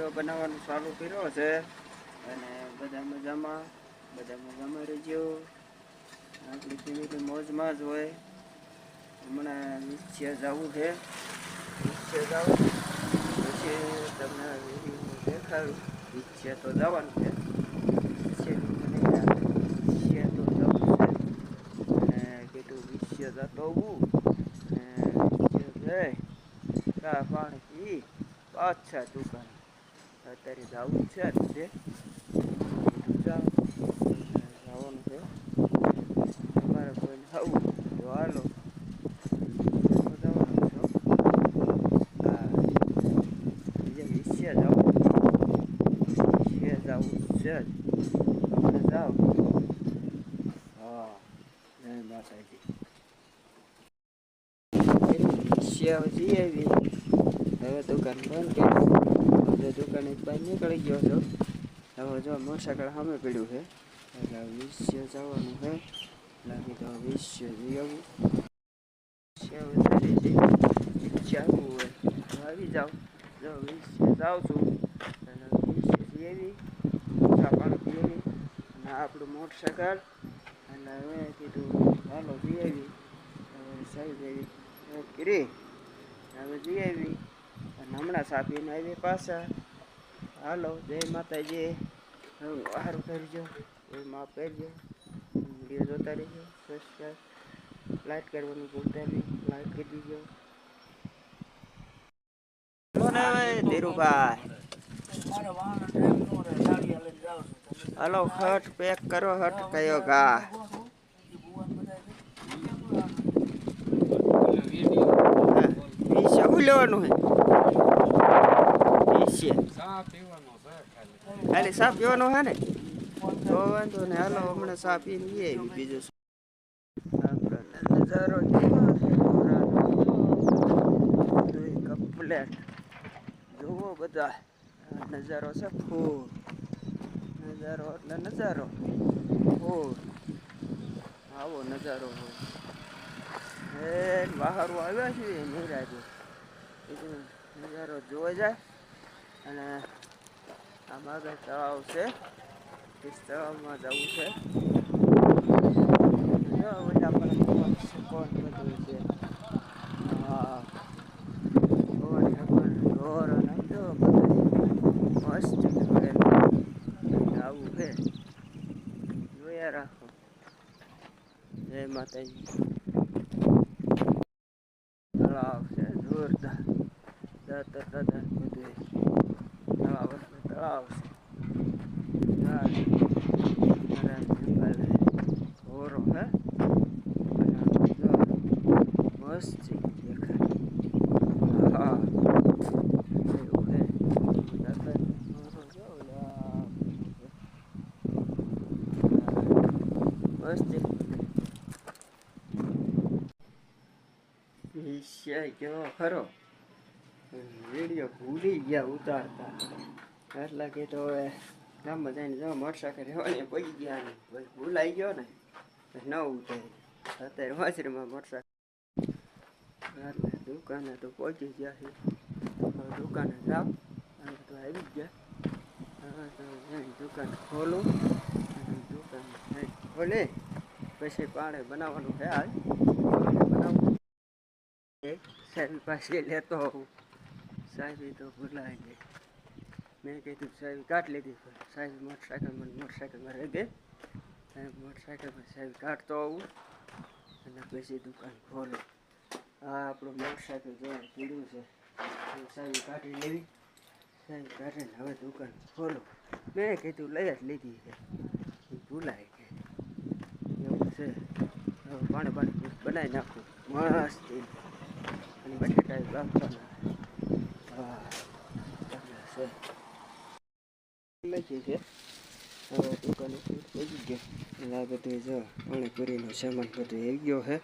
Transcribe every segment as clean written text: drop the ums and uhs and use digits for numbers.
Video બનાવવાનું ચાલુ કર્યો છે અને બધા મજામાં રહેજો. આપણી ફેમિલી મોજમાં જ હોય. હમણાં નીચે જવું છે, નીચે જવું પછી તમને વિડીયો દેખાડું. નીચે તો જવાનું છે, નીચે તો જવું છે અને કીધું નીચે જતો હું અને નીચે જઈ ચા પાણી પી પાછા દુકાન. અત્યારે જવું છે તે જવાનું છે. તમારે કોઈ જવું તો હાલો. હવે દુકાન બંધ કરી, દુકાન બહાર નીકળી ગયો છો. હવે જો મોટરસાઇકલ સામે પડ્યું છે એટલે વિશ્ય જવાનું છે. લાગી તો વિશ્ય જઈ આવું. ચાલવું હોય તો આવી જાઓ. જો વિશ્ય જાઉં છું અને વિશ્ય જઈ આવી ચા પાણી પી આવી અને આપણું મોટરસાઇકલ અને હવે કીધું હાલો જઈ આવી. સાહેબ એવી કરી હવે જઈ આવી અને હમણાં સાપીને આવી પાછા. હાલો, જય માતાજી. સારું કરજો, માફ કરજો. વિડીયો જોતા રહેજો. સબસ્ક્રાઈબ લાઈક કરવાનું ભૂલતા નહીં, લાઈક કરી દીજો. ધીરુભાઈ હાલો, હટ પેક કરો. હટ કયો ઘા લેવાનું હે ખાલી સા પીવાનો હે ને તો વાંધો ને. હાલો હમણાં સા પીને લઈ આવી. બીજું નજારો કમ્પ્લેટ જુઓ બધા. નજારો છે ફૂલ નજારો એટલે નજારો ફૂલ. આવો નજારો હોય. બહારું આવ્યા છીએ નિરાજે નજારો જોવા જાય. અને આમાં આગળ તળાવ છે, તળાવમાં જવું છે. હા ઘોર નાખજો મસ્ત આવું છે. જોયા રાખો. જય માતાજી. તળાવ છે જોરદાર. બધું તળાવ છે. ઘોરો હે મસ્ત દેખાય. હા એવું હે. મસ્ત વિષય કેવો ખરો. વિડીયો ભૂલી ગયા ઉતારતા એટલે કે તો હવે ગામમાં જઈને જો મોટરસાઇકલ રહેવાની પડી ગયા ને ભૂલાઈ ગયો ને ન ઉતારી. અત્યારે વાસરીમાં મોટરસાઇકલ એટલે દુકાને તો પહોંચી ગયા છે. દુકાને જાઓ અને તો આવી ગયા. હવે તો દુકાન ખોલું અને દુકાન ખોલે પછી પાણી બનાવવાનું છે. હાલ બનાવું સાહેબ પાસે લેતો આવું. સાહેબ તો ભૂલાઈ ગઈ. મેં કીધું સાહેબ કાઢ લીધી. સાહેબ મોટરસાઇકલમાં રહી ગઈ. મોટરસાઇકલમાં સાહેબ કાઢતો આવું અને પછી દુકાન ખોલું. આ આપણું મોટરસાઇકલ જોવાનું પીડ્યું છે. સાહેબ કાઢી લેવી. સાહેબ કાઢીને હવે દુકાન ખોલું. મેં કીધું લઈ જ લીધી છે. ભૂલાઈ ગઈ એવું છે. હવે પાણી બનાવી નાખું મસ્ત અને બટેટા બાફવાના. હા છે લખી છે. હવે દુકાન પહોંચી ગયો. આ બધું જો પાણીપુરીનો સામાન બધું આવી ગયો છે.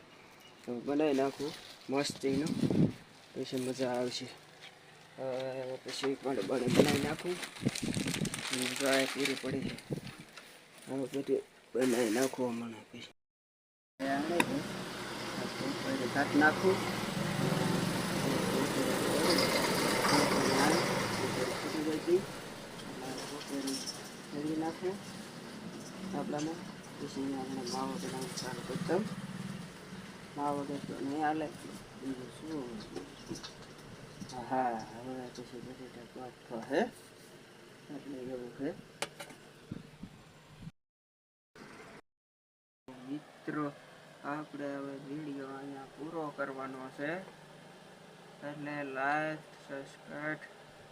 હવે બનાવી નાખું મસ્તીનો પછી મજા આવશે. પછી પાણી બનાવી નાખું. ચાય પૂરી પડી છે. હવે બધું બનાવી નાખું હમણાં. પછી કાટ નાખું. આપણાને પછી આપણે માવો બનાવવાનું ચાલુ કરતા માવો વગર તો નહીં હાલે બીજું શું હા હવે પછી બટેટા પાક હે એટલે એવું છે મિત્રો આપણે હવે વિડીયો અહીંયા પૂરો કરવાનો છે એટલે લાઈક સબસ્ક્રાઈબ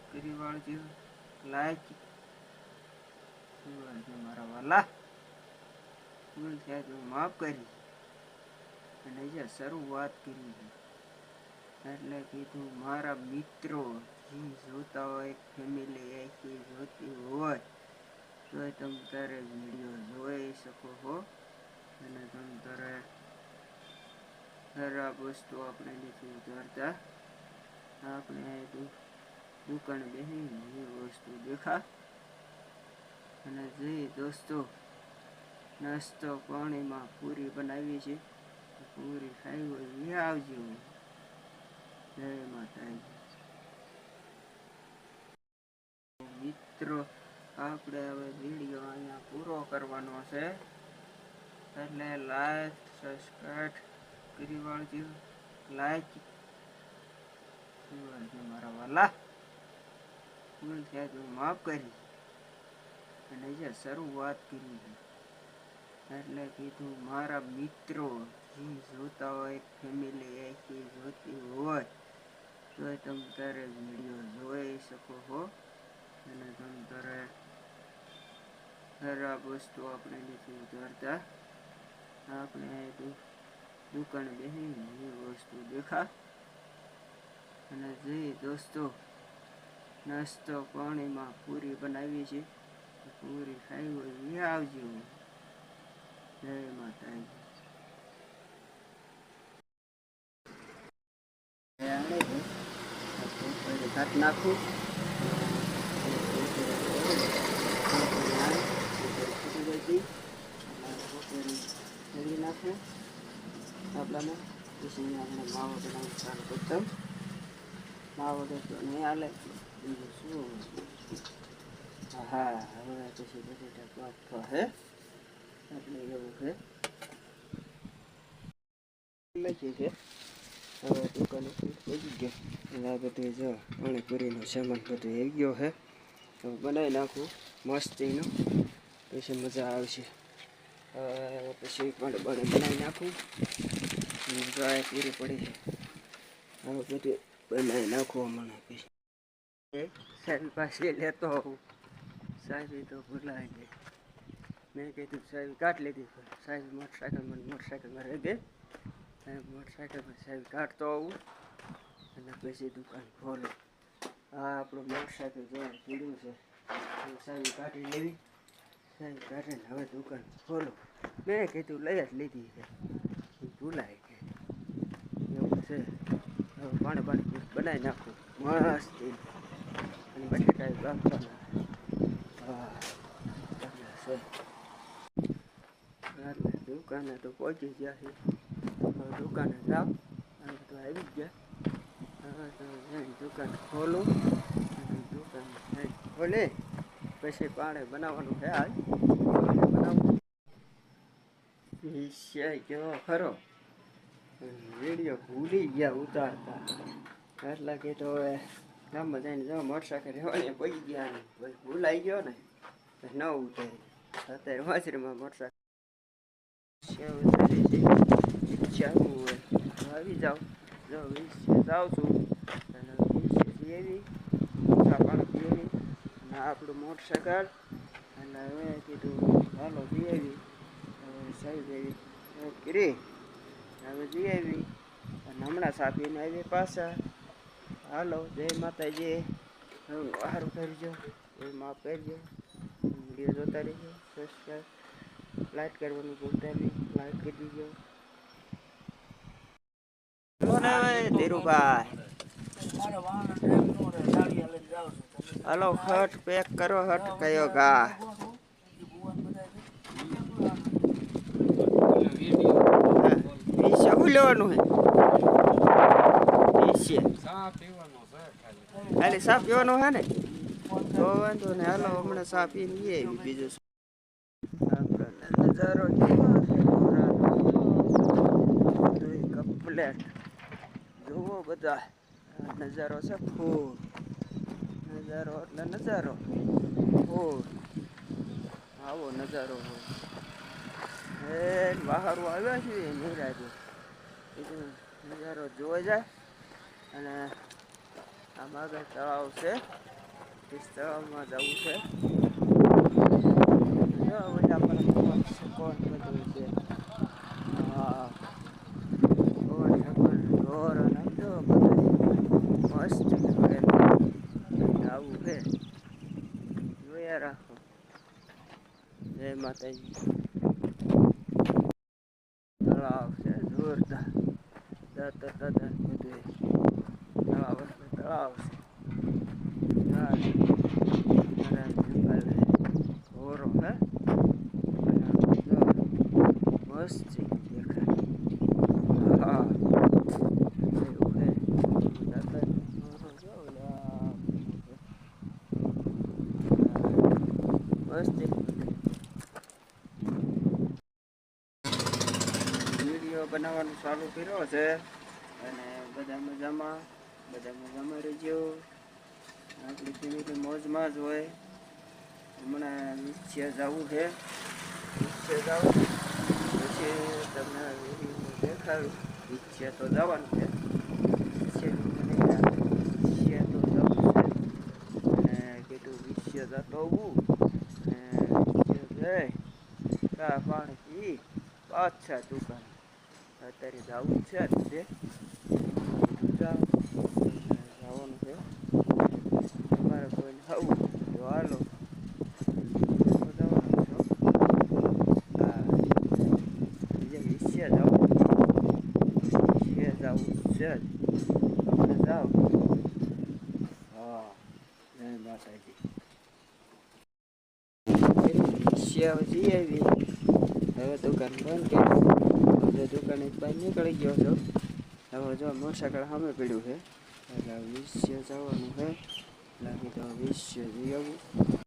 કરી વાળજો લાઈક મારા વાલા ભૂલ થાય તો માફ કરી અને જે શરૂઆત કરી એટલે કીધું મારા મિત્રો જે જોતા હોય ફેમિલી આખી જોતી હોય તો તમે તારે વિડીયો જોઈ શકો છો અને તમે તારે ખરાબ વસ્તુ આપણે નથી ઉતારતા આપણે દુકાન બેસીને એ વસ્તુ દેખા અને જે દોસ્તો નાસ્તો પાણીમાં પૂરી બનાવી છે પૂરી ખાઈ હોય એ આવજો જય માતાજી મિત્રો આપણે હવે વિડીયો અહીંયા પૂરો કરવાનો છે એટલે લાઈક સબસ્ક્રાઈબ કરી વાળજો લાઈક મારા વાલા ભૂલ થાય તો માફ કરી અને જે શરૂઆત કરી એટલે કીધું મારા મિત્રો જે જોતા હોય ફેમિલી આખી જોતી હોય તો તમે તારે વિડીયો જોઈ શકો છો અને તમે તારે ખરાબ વસ્તુ આપણે નથી ઉતારતા આપણે દુકાન બેસીને એ વસ્તુ દેખા અને જે દોસ્તો નાસ્તો પાણીમાં પૂરી બનાવી છે પૂરી ખાઈ હોય એ આવજો જય માતાજી કાઢ નાખું કરી નાખું આપણાને પછી આપણે માવો બનાવવાનું ચાલુ કરતા માવો વગર તો નહીં હાલે બીજું શું હા હવે પછી બટેટા પાક હે એટલે એવું છે લખી છે હવે દુકાને પહોંચી ગયો અને આ બધું જો પાણીપુરીનો સામાન બધું આવી ગયો છે હવે બનાવી નાખું મસ્તીનું પછી મજા આવશે હવે પછી પણ બનાવી નાખું ગાય પૂરી પડી છે હવે બધું બનાવી નાખું મને પછી સાહેબ પાસે લેતો આવું સાહેબ તો ભૂલાઈ ગઈ મેં કીધું સાહેબ કાઢ લીધી સાહેબ મોટરસાઇકલમાં રહી ગઈ મોટરસાઇકલમાં સાહેબ કાઢતો આવું અને પછી દુકાન ખોલો આ આપણું મોટરસાઇકલ જોવા પીડ્યું છે સાહેબ કાઢી લેવી સાહેબ કાઢીને હવે દુકાન ખોલો મેં કીધું લઈ જ લીધી છે ભૂલાઈ ગઈ એવું છે હવે પાણી બનાવી નાખું મસ્ત અને બટેટા બાફવાના હા છે એટલે દુકાને તો પહોંચી ગયા છે દુકાને જાઓ અને તો આવી ગયા હવે તો દુકાન ખોલું અને દુકાન ખોલે પછી પાણી બનાવવાનું છે આજ બનાવું વિષય કેવો ખરો વિડીયો ભૂલી ગયા ઉતારતા એટલે કે તો હવે ગામમાં જઈને જો મોટરસાઇકલ રહેવાની પડી ગયા ને ભૂલાઈ ગયો ને ન ઉતારી અત્યારે વાંચરીમાં મોટરસાઇકલ ઉતારી છે ઈચ્છા હોય આવી જાઓ જો જાઉં છું અને એવી પાણી પીવી અને આપણું મોટરસાઇકલ અને હવે કીધું હાલો જઈ આવી સાહેબ એવી કરી હવે જઈ આવી અને હમણાં સાપીને આવી પાછા હાલો જય માતાજી સારું કરજો માફ કરજો વિડીયો જોતા રહીજો સબસ્ક્રાઈબ લાઈક કરવાનું ભૂલતા નહીં લાઈક કરી દીજો ધીરુભાઈ હલો હટ પેક કરો હટ કયો ગા શું લેવાનું હે ખાલી સા પીવાનો હે ને તો વાંધો ને હાલો હમણાં સા પીને બીજું નજારો કેવો છે ઢોરાનો. બધું કમ્પ્લેટ જોવો બધા. આ નજારો છે ફૂલ. નજારો એટલે નજારો ફૂલ. આવો નજારો હોય. બહારો આવ્યા છીએ નિરાજે. નજારો જોવા જાય. અને આમ આગળ તળાવ છે. ਇਸ તળાવમાં જવું છે. કોણ બધું છે. હા ઢોર નાખજો બધું મસ્ત આવું છે. જોયા રાખો. જય માતાજી. તળાવ છે જોરદાર. બધું તળાવ એટલે તળાવ છે. ઘોરો હે મસ્ત દેખાય. હા એવું હે. મસ્ત વિડીયો બનાવવાનું ચાલુ કર્યો છે. અને બધા મજામાં રહેજો. આપણી ફેમિલી મોજમાં જ હોય. હમણાં નીચે જવું છે. નીચે જવું પછી તમને દેખાડું. નીચે તો જવાનું છે. નીચે તો જવું છે. અને કીધું નીચે જતો હું. નીચે જઈ ચા પાણી પી પાછા દુકાન. અત્યારે જવું છે તે જવાનું છે. તમારે કોઈને આવું તો હાલો. હવે દુકાન બંધ કરી. દુકાને બહાર નીકળી ગયો છો. હવે જો મોટરસાઇકલ સામે પડ્યું છે. એટલે 20 જવાનું છે. લાગી તો 20 જઈ આવું.